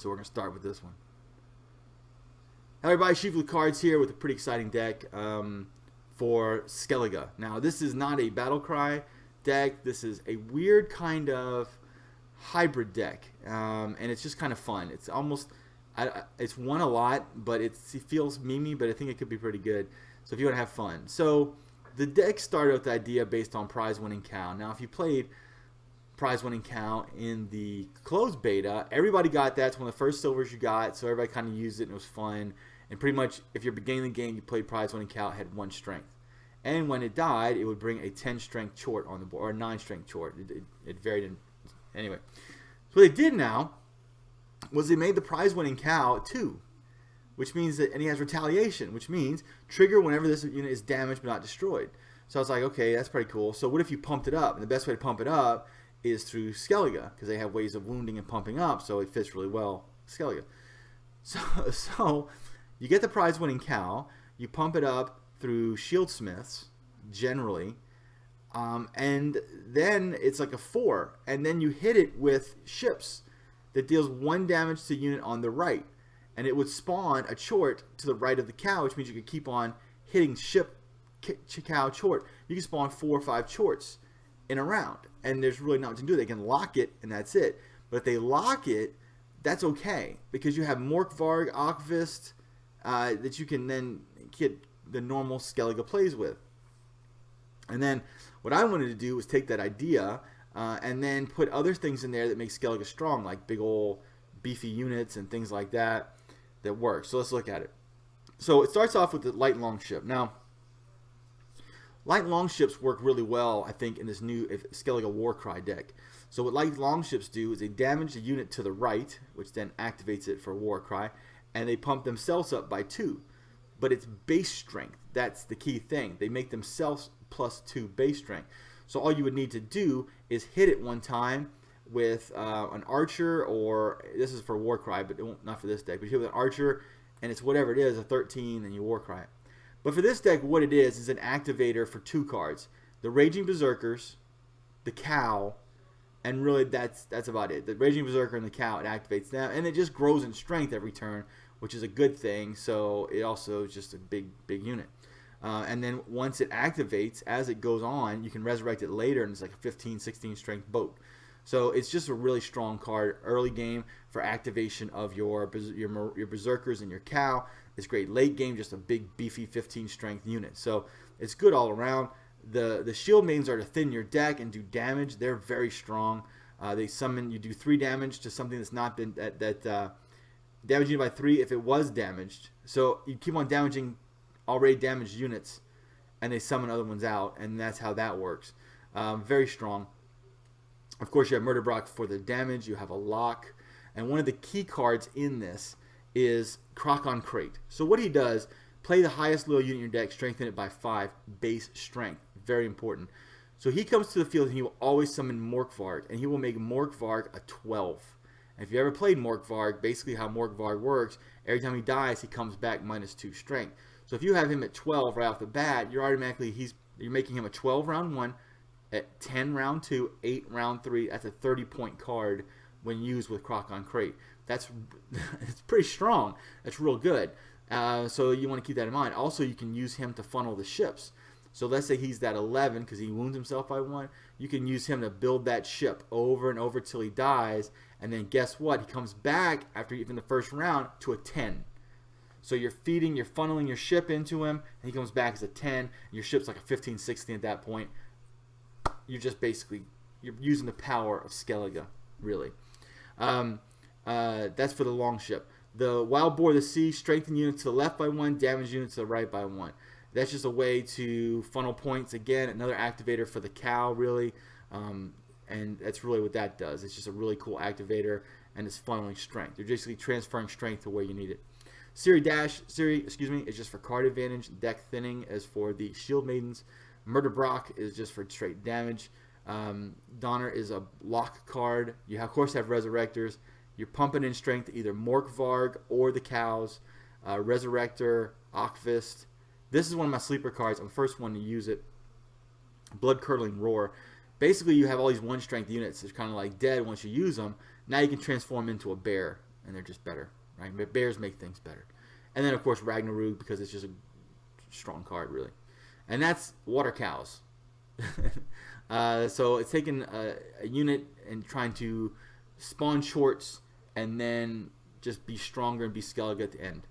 So we're going to start with this one. Hi everybody, Shifu Cards here with a pretty exciting deck for Skellige. Now this is not a battle cry deck. This is a weird kind of hybrid deck, and it's just kind of fun. It's almost, it's won a lot, but it feels memey, but I think it could be pretty good. So if you want to have fun. So the deck started with the idea based on prize winning cow. Now if you played prize winning cow in the closed beta, everybody got that. It's one of the first silvers you got, so everybody kind of used it and it was fun. And pretty much if you're beginning the game, you played prize winning cow, it had 1 strength, and when it died it would bring a 10 strength chort on the board, or a 9 strength chort. It varied in, anyway. So what they did now was they made the prize winning cow 2, which means that, and he has retaliation, which means trigger whenever this unit is damaged but not destroyed. So I was like, okay, that's pretty cool. So what if you pumped it up? And the best way to pump it up is through Skellige, because they have ways of wounding and pumping up, so it fits really well, Skellige. So you get the prize winning cow, you pump it up through shieldsmiths generally, and then it's like a 4, and then you hit it with ships that deals 1 damage to the unit on the right, and it would spawn a chort to the right of the cow, which means you could keep on hitting ship cow chort. You can spawn 4 or 5 chorts in a round, and there's really not much to do. They can lock it and that's it, but if they lock it, that's okay, because you have Morkvarg, Akvist, that you can then get the normal Skellige plays with. And then what I wanted to do was take that idea and then put other things in there that make Skellige strong, like big old beefy units and things like that that work. So let's look at it. So it starts off with the light longship. Now light longships work really well, I think, in this new Skellige Warcry deck. So what light longships do is they damage the unit to the right, which then activates it for Warcry, and they pump themselves up by 2. But it's base strength. That's the key thing. They make themselves +2 base strength. So all you would need to do is hit it 1 time with an archer, or this is for Warcry, but it won't, not for this deck. But you hit with an archer, and it's whatever it is, a 13, and you Warcry it. But for this deck, what it is an activator for 2 cards: the Raging Berserkers, the cow, and really that's about it. The Raging Berserker and the cow, it activates them, and it just grows in strength every turn, which is a good thing. So it also is just a big unit. And then once it activates, as it goes on, you can resurrect it later, and it's like a 15, 16 strength boat. So it's just a really strong card early game for activation of your Berserkers and your cow. It's great late game, just a big beefy 15 strength unit. So it's good all around. The shield maidens are to thin your deck and do damage. They're very strong. They summon, you do 3 damage to something that's not been damaging you by 3 if it was damaged. So you keep on damaging already damaged units, and they summon other ones out, and that's how that works. Very strong. Of course, you have Murder Brock for the damage. You have a lock, and one of the key cards in this is Croc on Crate. So what he does, play the highest little unit in your deck, strengthen it by 5 base strength. Very important. So he comes to the field and he will always summon Morkvarg, and he will make Morkvarg a 12. And if you ever played Morkvarg, basically how Morkvarg works, every time he dies, he comes back -2 strength. So if you have him at 12 right off the bat, you're automatically, you're making him a 12 round 1, at 10 round 2, 8 round 3. That's a 30-point card when used with Croc on Crate. It's pretty strong. That's real good. So you want to keep that in mind. Also, you can use him to funnel the ships. So let's say he's that 11 because he wounds himself by 1. You can use him to build that ship over and over till he dies, and then guess what? He comes back after even the first round to a 10. So you're funneling your ship into him, and he comes back as a 10. Your ship's like a 15, 16 at that point. You're just basically, you're using the power of Skellige, really. That's for the long ship. The Wild Boar of the Sea, strengthen units to the left by 1, damage units to the right by 1. That's just a way to funnel points. Again, another activator for the cow, really. And that's really what that does. It's just a really cool activator, and it's funneling strength. You're basically transferring strength to where you need it. Siri, is just for card advantage. Deck thinning is for the Shield Maidens. Murder Brock is just for straight damage. Donner is a lock card. You of course have Resurrectors. You're pumping in strength to either Morkvarg or the cows. Resurrector, Akvist. This is one of my sleeper cards. I'm the first one to use it. Blood Curdling Roar. Basically, you have all these 1 strength units. They're kind of like dead once you use them. Now you can transform into a bear and they're just better, right? But bears make things better. And then, of course, Ragnarok, because it's just a strong card, really. And that's water cows. So it's taking a unit and trying to spawn shorts and then just be stronger and be Skellige at the end.